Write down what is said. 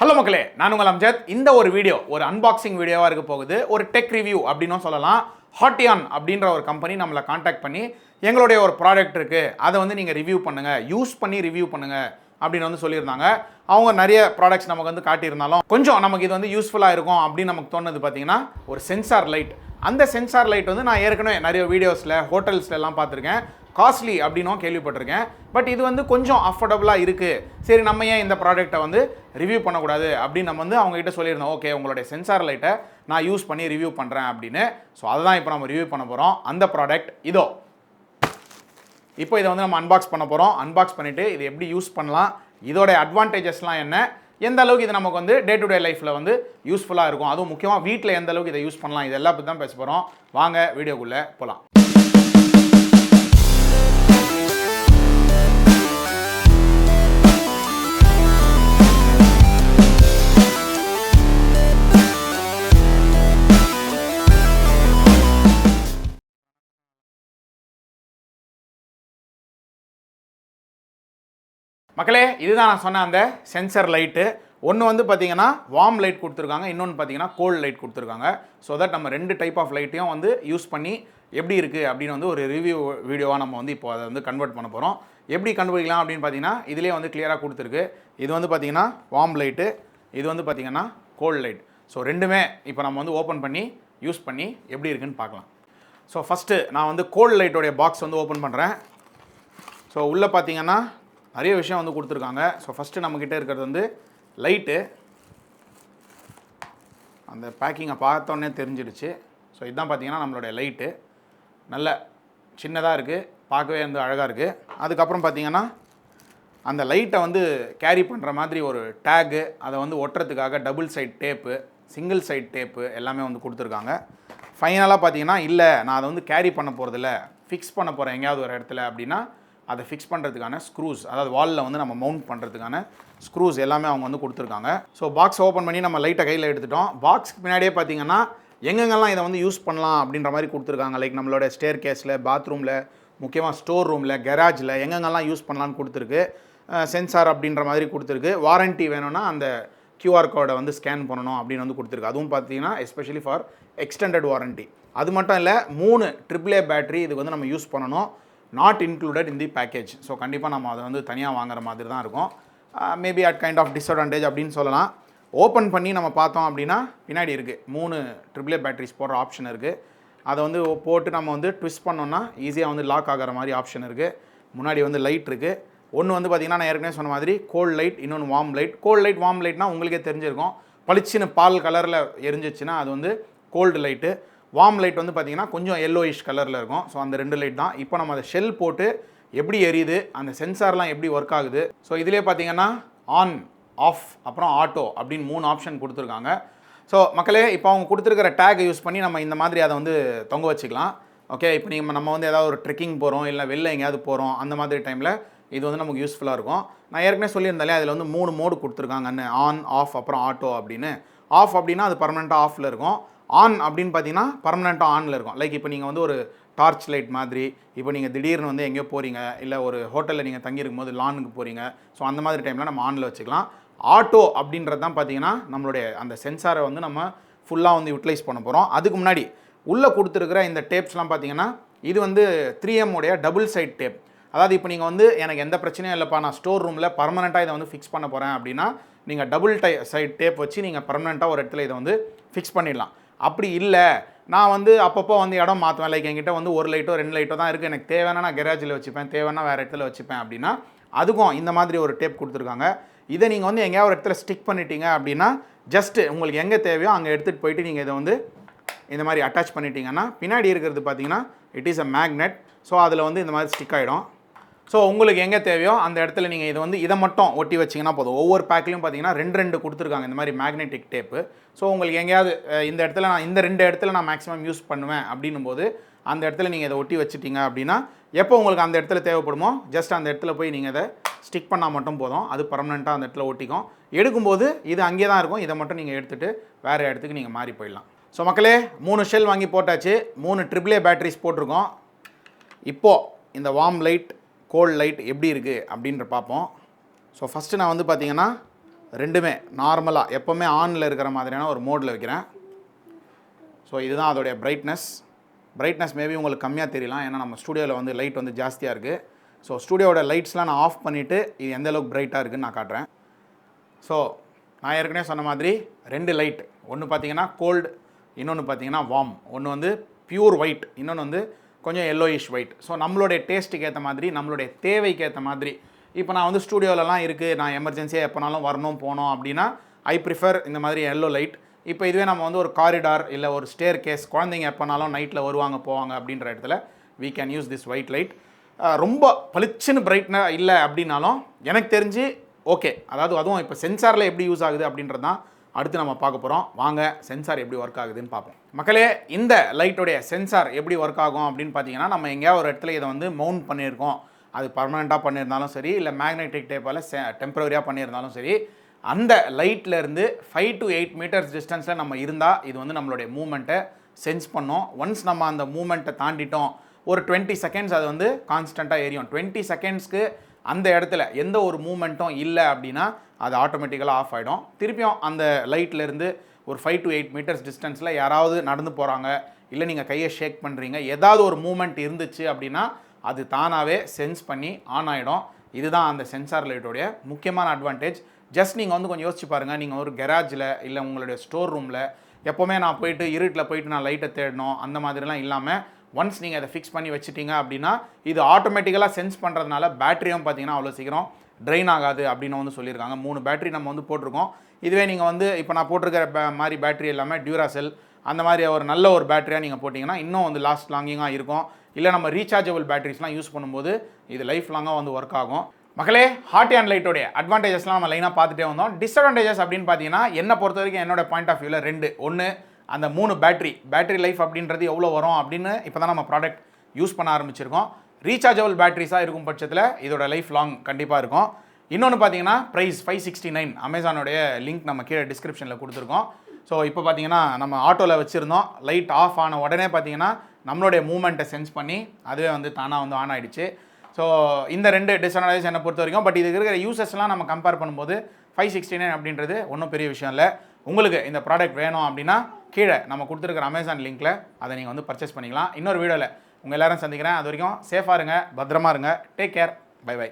Hello மக்களே, நான் உங்கள் அம்ஜத். இந்த ஒரு வீடியோ ஒரு அன்பாக்சிங் வீடியோவாக இருக்க போகுது. ஒரு டெக் ரிவ்யூ அப்படின்னும் சொல்லலாம். ஹாட்டியான் அப்படின்ற ஒரு கம்பெனி நம்மளை காண்டாக்ட் பண்ணி எங்களுடைய ஒரு ப்ராடக்ட் இருக்குது, அதை வந்து நீங்கள் ரிவ்யூ பண்ணுங்கள், யூஸ் பண்ணி ரிவ்யூ பண்ணுங்கள் அப்படின்னு வந்து சொல்லியிருந்தாங்க. அவங்க நிறைய ப்ராடக்ட்ஸ் நமக்கு வந்து காட்டியிருந்தாலும் கொஞ்சம் நமக்கு இது வந்து யூஸ்ஃபுல்லாக இருக்கும் அப்படின்னு நமக்கு தோணுது பார்த்தீங்கன்னா ஒரு சென்சார் லைட். அந்த சென்சார் லைட் வந்து நான் ஏற்கனவே நிறைய வீடியோஸில் ஹோட்டல்ஸ்ல எல்லாம் பார்த்துருக்கேன். காஸ்ட்லி அப்படின்னும் கேள்விப்பட்டிருக்கேன். பட் இது வந்து கொஞ்சம் அஃபோர்டபுளாக இருக்குது. சரி, நம்ம ஏன் இந்த ப்ராடக்ட்டை வந்து ரிவ்யூ பண்ணக்கூடாது அப்படின்னு நம்ம வந்து அவங்ககிட்ட சொல்லியிருந்தோம். ஓகே, உங்களுடைய சென்சார் லைட்டை நான் யூஸ் பண்ணி ரிவ்யூ பண்ணுறேன் அப்படின்னு. ஸோ அதை தான் இப்போ நம்ம ரிவ்யூ பண்ண போகிறோம். அந்த ப்ராடக்ட் இதோ. இப்போ இதை வந்து நம்ம அன்பாக்ஸ் பண்ண போகிறோம். அன்பாக்ஸ் பண்ணிவிட்டு இது எப்படி யூஸ் பண்ணலாம், இதோட அட்வான்டேஜஸ்லாம் என்ன, எந்த அளவுக்கு இது நமக்கு வந்து டே டு டே லைஃப்பில் வந்து யூஸ்ஃபுல்லாக இருக்கும், அதுவும் முக்கியமாக வீட்டில் எந்த அளவுக்கு இதை யூஸ் பண்ணலாம், இது எல்லாம் பற்றி தான் பேச போகிறோம். வாங்க வீடியோக்குள்ளே போகலாம். மக்களே, இதுதான் நான் சொன்ன அந்த சென்சர் லைட்டு. ஒன்று வந்து பார்த்தீங்கன்னா வார்ம் லைட் கொடுத்துருக்காங்க, இன்னொன்று பார்த்தீங்கன்னா கோல்ட் லைட் கொடுத்துருக்காங்க. ஸோ தட் நம்ம ரெண்டு டைப் ஆஃப் லைட்டையும் வந்து யூஸ் பண்ணி எப்படி இருக்குது அப்படின்னு வந்து ஒரு ரிவ்யூ வீடியோவாக நம்ம வந்து இப்போ அதை வந்து கன்வெர்ட் பண்ண போகிறோம். எப்படி கண்டுபிடிக்கலாம் அப்படின்னு பார்த்தீங்கன்னா இதிலே வந்து கிளியராக கொடுத்துருக்கு. இது வந்து பார்த்தீங்கன்னா வார்ம் லைட்டு, இது வந்து பார்த்தீங்கன்னா கோல்ட் லைட். ஸோ ரெண்டுமே இப்போ நம்ம வந்து ஓப்பன் பண்ணி யூஸ் பண்ணி எப்படி இருக்குன்னு பார்க்கலாம். ஸோ ஃபஸ்ட்டு நான் வந்து கோல்ட் லைட்டோடைய பாக்ஸ் வந்து ஓப்பன் பண்ணுறேன். ஸோ உள்ளே பார்த்தீங்கன்னா நிறைய விஷயம் வந்து கொடுத்துருக்காங்க. ஸோ ஃபஸ்ட்டு நம்மக்கிட்ட இருக்கிறது வந்து லைட்டு. அந்த பேக்கிங்கை பார்த்தோன்னே தெரிஞ்சிடுச்சு. ஸோ இதுதான் பார்த்தீங்கன்னா நம்மளுடைய லைட்டு. நல்ல சின்னதாக இருக்குது, பார்க்கவே வந்து அழகாக இருக்குது. அதுக்கப்புறம் பார்த்தீங்கன்னா அந்த லைட்டை வந்து கேரி பண்ணுற மாதிரி ஒரு டேகு, அதை வந்து ஒட்டுறதுக்காக double side tape, single side tape எல்லாமே வந்து கொடுத்துருக்காங்க. ஃபைனலாக பார்த்தீங்கன்னா இல்லை, நான் அதை வந்து கேரி பண்ண போகிறதில்ல, ஃபிக்ஸ் பண்ண போகிறேன் எங்கேயாவது ஒரு இடத்துல அப்படின்னா அதை ஃபிக்ஸ் பண்ணுறதுக்கான ஸ்க்ரூஸ், அதாவது வாலில் வந்து நம்ம மவுண்ட் பண்ணுறதுக்கான ஸ்க்ரூஸ் எல்லாமே அவங்க வந்து கொடுத்துருக்காங்க. ஸோ பாக்ஸ் ஓப்பன் பண்ணி நம்ம லைட்டை கையில் எடுத்துட்டோம். பாக்ஸ்க்கு பின்னாடியே பார்த்தீங்கன்னா எங்கெங்கெல்லாம் இதை வந்து யூஸ் பண்ணலாம் அப்படின்ற மாதிரி கொடுத்துருக்காங்க. லைக் நம்மளோட ஸ்டேர் கேஸில், பாத்ரூமில், முக்கியமாக ஸ்டோர் ரூமில், கெராஜில் எங்கெங்கெல்லாம் யூஸ் பண்ணலான்னு கொடுத்துருக்கு. சென்சார் அப்படின்ற மாதிரி கொடுத்துருக்கு. வாரண்ட்டி வேணும்னா அந்த கியூஆர் கோடை வந்து ஸ்கேன் பண்ணணும் அப்படின்னு வந்து கொடுத்துருக்கு. அதுவும் பார்த்தீங்கன்னா எஸ்பெஷலி ஃபார் எக்ஸ்டெண்டட் வாரண்ட்டி. அது மட்டும் இல்லை, 3 AAA பேட்டரி இதுக்கு வந்து நம்ம யூஸ் பண்ணணும். Not included in the package. So கண்டிப்பாக நம்ம அதை வந்து தனியாக வாங்குற மாதிரி தான் இருக்கும். Maybe at kind of disadvantage அப்படின்னு சொல்லலாம். ஓப்பன் பண்ணி நம்ம பார்த்தோம் அப்படின்னா பின்னாடி இருக்குது 3 AAA பேட்டரிஸ் போடுற ஆப்ஷன் இருக்குது. அதை வந்து போட்டு நம்ம வந்து ட்விஸ்ட் பண்ணோன்னா ஈஸியாக வந்து லாக் ஆகிற மாதிரி ஆப்ஷன் இருக்குது. முன்னாடி வந்து லைட் இருக்குது. ஒன்று வந்து பார்த்திங்கன்னா நான் ஏற்கனவே சொன்ன மாதிரி கோல்ட் லைட், இன்னொன்று warm light. Cold light warm லைட்னால் உங்களுக்கே தெரிஞ்சிருக்கும், பளிச்சுன்னு பால் கலரில் எரிஞ்சிச்சுன்னா அது வந்து கோல்டு லைட்டு. வார்ம் லைட் வந்து பார்த்திங்கன்னா கொஞ்சம் எல்லோயிஷ் கலரில் இருக்கும். ஸோ அந்த 2 லைட் தான். இப்போ நம்ம அதை ஷெல் போட்டு எப்படி எரியுது, அந்த சென்சார்லாம் எப்படி ஒர்க் ஆகுது. ஸோ இதிலே பார்த்திங்கன்னா ஆன், ஆஃப், அப்புறம் ஆட்டோ அப்படின்னு 3 ஆப்ஷன் கொடுத்துருக்காங்க. ஸோ மக்களே, இப்போ அவங்க கொடுத்துருக்கிற டேக் யூஸ் பண்ணி நம்ம இந்த மாதிரி அதை வந்து தொங்க வச்சுக்கலாம். ஓகே, இப்போ நம்ம வந்து ஏதாவது ஒரு ட்ரெக்கிங் போகிறோம், இல்லை வெளில எங்கேயாவது போகிறோம், அந்த மாதிரி டைமில் இது வந்து நமக்கு யூஸ்ஃபுல்லாக இருக்கும். நான் ஏற்கனவே சொல்லியிருந்தாலே அதில் வந்து 3 மோடு கொடுத்துருக்காங்கன்னு, ஆன், ஆஃப், அப்புறம் ஆட்டோ அப்படின்னு. ஆஃப் அப்படின்னா அது பர்மனெண்ட்டாக ஆஃபில் இருக்கும். ஆன் அப்படின்னு பார்த்தீங்கன்னா பர்மனெண்ட்டாக ஆனில் இருக்கும். லைக் இப்போ நீங்கள் வந்து ஒரு டார்ச் லைட் மாதிரி, இப்போ நீங்கள் திடீர்னு வந்து எங்கேயோ போகிறீங்க, இல்லை ஒரு ஹோட்டலில் நீங்கள் தங்கியிருக்கும் போது லானுக்கு போகிறீங்க. ஸோ அந்த மாதிரி டைமில் நம்ம ஆனில் வச்சுக்கலாம். ஆட்டோ அப்படின்றது தான் பார்த்தீங்கன்னா நம்மளுடைய அந்த சென்சாரை வந்து நம்ம ஃபுல்லாக வந்து யூட்டிலைஸ் பண்ண போகிறோம். அதுக்கு முன்னாடி உள்ளே கொடுத்துருக்கிற இந்த டேப்ஸ்லாம் பார்த்தீங்கன்னா இது வந்து 3M உடைய டபுள் சைட் டேப். அதாவது இப்போ நீங்கள் வந்து எனக்கு எந்த பிரச்சனையும் இல்லைப்பா, நான் ஸ்டோர் ரூமில் பர்மனெண்ட்டாக இதை வந்து ஃபிக்ஸ் பண்ண போகிறேன் அப்படின்னா நீங்கள் டபுள் சைட் டேப் வச்சு நீங்கள் பர்மனெண்ட்டாக ஒரு இடத்துல இதை வந்து ஃபிக்ஸ் பண்ணிடலாம். அப்படி இல்லை, நான் வந்து அப்பப்போ வந்து இடம் மாற்றுவேன், லைக் என்கிட்ட வந்து 1 லைட்டோ 2 லைட்டோ தான் இருக்குது, எனக்கு தேவைன்னா நான் கெராஜில் வச்சுப்பேன், தேவைன்னா வேறு இடத்துல வச்சுப்பேன் அப்படின்னா அதுக்கும் இந்த மாதிரி ஒரு டேப் கொடுத்துருக்காங்க. இதை நீங்கள் வந்து எங்கேயாவது ஒரு இடத்துல ஸ்டிக் பண்ணிட்டீங்க அப்படின்னா ஜஸ்ட்டு உங்களுக்கு எங்கே தேவையோ அங்கே எடுத்துகிட்டு போயிட்டு நீங்கள் இதை வந்து இந்த மாதிரி அட்டாச் பண்ணிட்டீங்கன்னா பின்னாடி இருக்கிறது பார்த்தீங்கன்னா it is a magnet. So அதில் வந்து இந்த மாதிரி ஸ்டிக் ஆகிடும். ஸோ உங்களுக்கு எங்கே தேவையோ அந்த இடத்துல நீங்கள் இதை வந்து இதை மட்டும் ஒட்டி வச்சிங்கன்னா போதும். ஒவ்வொரு பேக்லையும் பார்த்தீங்கன்னா 2 கொடுத்துருக்காங்க இந்த மாதிரி மேக்னெட்டிக் டேப்பு. ஸோ உங்களுக்கு எங்கேயாவது இந்த இடத்துல நான் இந்த 2 இடத்துல நான் மேக்ஸிமம் யூஸ் பண்ணுவேன் அப்படின்னும் போது அந்த இடத்துல நீங்கள் இதை ஒட்டி வச்சுட்டீங்க அப்படின்னா எப்போ உங்களுக்கு அந்த இடத்துல தேவைப்படுமோ ஜஸ்ட் அந்த இடத்துல போய் நீங்கள் இதை ஸ்டிக் பண்ணால் மட்டும் போதும், அது பர்மனெண்ட்டாக அந்த இடத்துல ஒட்டிக்கும். எடுக்கும்போது இது அங்கே தான் இருக்கும், இதை மட்டும் நீங்கள் எடுத்துகிட்டு வேறு இடத்துக்கு நீங்கள் மாறி போயிடலாம். ஸோ மக்களே, 3 ஷெல் வாங்கி போட்டாச்சு, 3 AAA பேட்டரிஸ் போட்டிருக்கோம். இப்போது இந்த வார்ம் லைட், கோல்ட் லைட் எப்படி இருக்குது அப்படின்ற பார்ப்போம். ஸோ ஃபஸ்ட்டு நான் வந்து பார்த்தீங்கன்னா ரெண்டுமே நார்மலாக எப்போவுமே ஆனில் இருக்கிற மாதிரியான ஒரு மோடில் வைக்கிறேன். ஸோ இதுதான் அதோடைய பிரைட்னஸ் மேபி உங்களுக்கு கம்மியாக தெரியலாம், ஏன்னா நம்ம ஸ்டூடியோவில் வந்து லைட் வந்து ஜாஸ்தியாக இருக்குது. ஸோ ஸ்டூடியோவோட லைட்ஸ்லாம் நான் ஆஃப் பண்ணிவிட்டு இது எந்த அளவுக்கு பிரைட்டாக இருக்குதுன்னு நான் காட்டுறேன். ஸோ நான் ஏற்கனவே சொன்ன மாதிரி 2 லைட், ஒன்று பார்த்தீங்கன்னா கோல்டு, இன்னொன்று பார்த்தீங்கன்னா வார்ம். ஒன்று வந்து பியூர் ஒயிட், இன்னொன்று வந்து கொஞ்சம் எல்லோயிஷ் ஒயிட். ஸோ நம்மளுடைய டேஸ்ட்டுக்கு ஏற்ற மாதிரி, நம்மளுடைய தேவைக்கு ஏற்ற மாதிரி, இப்போ நான் வந்து ஸ்டூடியோலலாம் இருக்குது, நான் எமர்ஜென்சியாக எப்போனாலும் வரணும் போனோம் அப்படின்னா ஐ ப்ரிஃபர் இந்த மாதிரி எல்லோ லைட். இப்போ இதுவே நம்ம வந்து ஒரு காரிடார் இல்லை ஒரு ஸ்டேர் கேஸ், குழந்தைங்க எப்போனாலும் நைட்டில் வருவாங்க போவாங்க அப்படின்ற இடத்துல we can use this white light. ரொம்ப பளிச்சுன்னு பிரைட்னா இல்லை அப்படின்னாலும் எனக்கு தெரிஞ்சு ஓகே. அதாவது அதுவும் இப்போ சென்சாரில் எப்படி யூஸ் ஆகுது அப்படின்றது தான் அடுத்து நம்ம பார்க்க போகிறோம். வாங்க சென்சார் எப்படி ஒர்க் ஆகுதுன்னு பார்ப்போம். மக்களே, இந்த லைட்டோடைய சென்சார் எப்படி ஒர்க் ஆகும் அப்படின்னு பார்த்தீங்கன்னா, நம்ம எங்கேயாவது ஒரு இடத்துல இதை வந்து மவுண்ட் பண்ணியிருக்கோம், அது பர்மனெண்ட்டாக பண்ணியிருந்தாலும் சரி, இல்லை மேக்னெட்டிக் டேப்பால் டெம்பரரியாக பண்ணியிருந்தாலும் சரி, அந்த லைட்லேருந்து 5 to 8 மீட்டர்ஸ் டிஸ்டன்ஸில் நம்ம இருந்தால் இது வந்து நம்மளுடைய மூமெண்ட்டை சென்ஸ் பண்ணோம். ஒன்ஸ் நம்ம அந்த மூமெண்ட்டை தாண்டிட்டோம், ஒரு 20 செகண்ட்ஸ் அது வந்து கான்ஸ்டண்ட்டாக எரியும். 20 செகண்ட்ஸ்க்கு அந்த இடத்துல எந்த ஒரு மூமெண்ட்டும் இல்லை அப்படின்னா அது ஆட்டோமேட்டிக்கலாக ஆஃப் ஆகிடும். திருப்பியும் அந்த லைட்லேருந்து ஒரு 5 to 8 மீட்டர்ஸ் டிஸ்டன்ஸில் யாராவது நடந்து போகிறாங்க, இல்லை நீங்கள் கையை ஷேக் பண்ணுறீங்க, ஏதாவது ஒரு மூமெண்ட் இருந்துச்சு அப்படின்னா அது தானாகவே சென்ஸ் பண்ணி ஆன் ஆகிடும். இதுதான் அந்த சென்சார் லைட்டோடைய முக்கியமான அட்வான்டேஜ். ஜஸ்ட் நீங்கள் வந்து கொஞ்சம் யோசிச்சு பாருங்கள், நீங்கள் ஒரு கெராஜில் இல்லை உங்களுடைய ஸ்டோர் ரூமில் எப்போவுமே நான் போயிட்டு இருட்டில் போயிட்டு நான் லைட்டை தேடணும் அந்த மாதிரிலாம் இல்லாமல் ஒன்ஸ் நீங்கள் அதை ஃபிக்ஸ் பண்ணி வச்சுட்டீங்க அப்படின்னா இது ஆட்டோமேட்டிக்கலாக சென்ஸ் பண்ணுறதுனால பேட்டரியும் பார்த்தீங்கன்னா அவ்வளோ சீக்கிரம் ட்ரெயின் ஆகாது அப்படின்னு வந்து சொல்லியிருக்காங்க. 3 பேட்டரி நம்ம வந்து போட்டிருக்கோம். இதுவே நீங்கள் வந்து இப்போ நான் போட்டிருக்கிற மாதிரி பேட்டரி எல்லாமே டியூராசெல் அந்த மாதிரி ஒரு நல்ல ஒரு பேட்டரியாக நீங்கள் போட்டிங்கன்னா இன்னும் வந்து லாஸ்ட் லாங்கிங்காக இருக்கும். இல்லை நம்ம ரீசார்ஜபிள் பேட்டரிஸ்லாம் யூஸ் பண்ணும்போது இது லைஃப் லாங்காக வந்து ஒர்க் ஆகும். மக்களே, ஹாட்டியான் லைட்டோடைய அட்வான்டேஜஸ்லாம் நம்ம லைனாக பார்த்துட்டே வந்தோம். டிஸ்அட்வான்டேஜஸ் அப்படின்னு பார்த்தீங்கன்னா என்ன பொறுத்த வரைக்கும் என்னோட பாயிண்ட் ஆஃப் வியூவில் 2. ஒன்று, அந்த 3 பேட்டரி லைஃப் அப்படின்றது எவ்வளோ வரும் அப்படின்னு இப்போ தான் நம்ம ப்ராடக்ட் யூஸ் பண்ண ஆரம்பிச்சிருக்கோம். ரீசார்ஜபிள் பேட்டரிஸாக இருக்கும் பட்சத்தில் இதோட லைஃப் லாங் கண்டிப்பாக இருக்கும். இன்னொன்று பார்த்தீங்கன்னா ப்ரைஸ் 569, அமேசானோடைய லிங்க் நம்ம கீழே டிஸ்கிரிப்ஷனில் கொடுத்துருக்கோம். ஸோ இப்போ பார்த்தீங்கன்னா நம்ம ஆட்டோவில் வச்சுருந்தோம், லைட் ஆஃப் ஆன உடனே பார்த்தீங்கன்னா நம்மளுடைய மூமெண்ட்டை சென்ஸ் பண்ணி அதுவே வந்து தானாக வந்து ஆன் ஆகிடுச்சு. ஸோ இந்த 2 டிஸ்அட்வான்டேஜ் என்னை பொறுத்த வரைக்கும். பட் இதுக்கு இருக்கிற யூசஸ்லாம் நம்ம கம்பேர் பண்ணும்போது 569 அப்படின்றது ஒன்றும் பெரிய விஷயம் இல்லை. உங்களுக்கு இந்த ப்ராடக்ட் வேணும் அப்படின்னா கீழே நம்ம கொடுத்துருக்கிற அமேசான் லிங்க்கில் அதை நீங்கள் வந்து பர்ச்சேஸ் பண்ணிக்கலாம். இன்னொரு வீடியோவில் உங்கள் எல்லாரும் சந்திக்கிறேன். அது வரைக்கும் சேஃபாக இருங்க, பத்திரமா இருங்க, டேக் கேர், பை பை.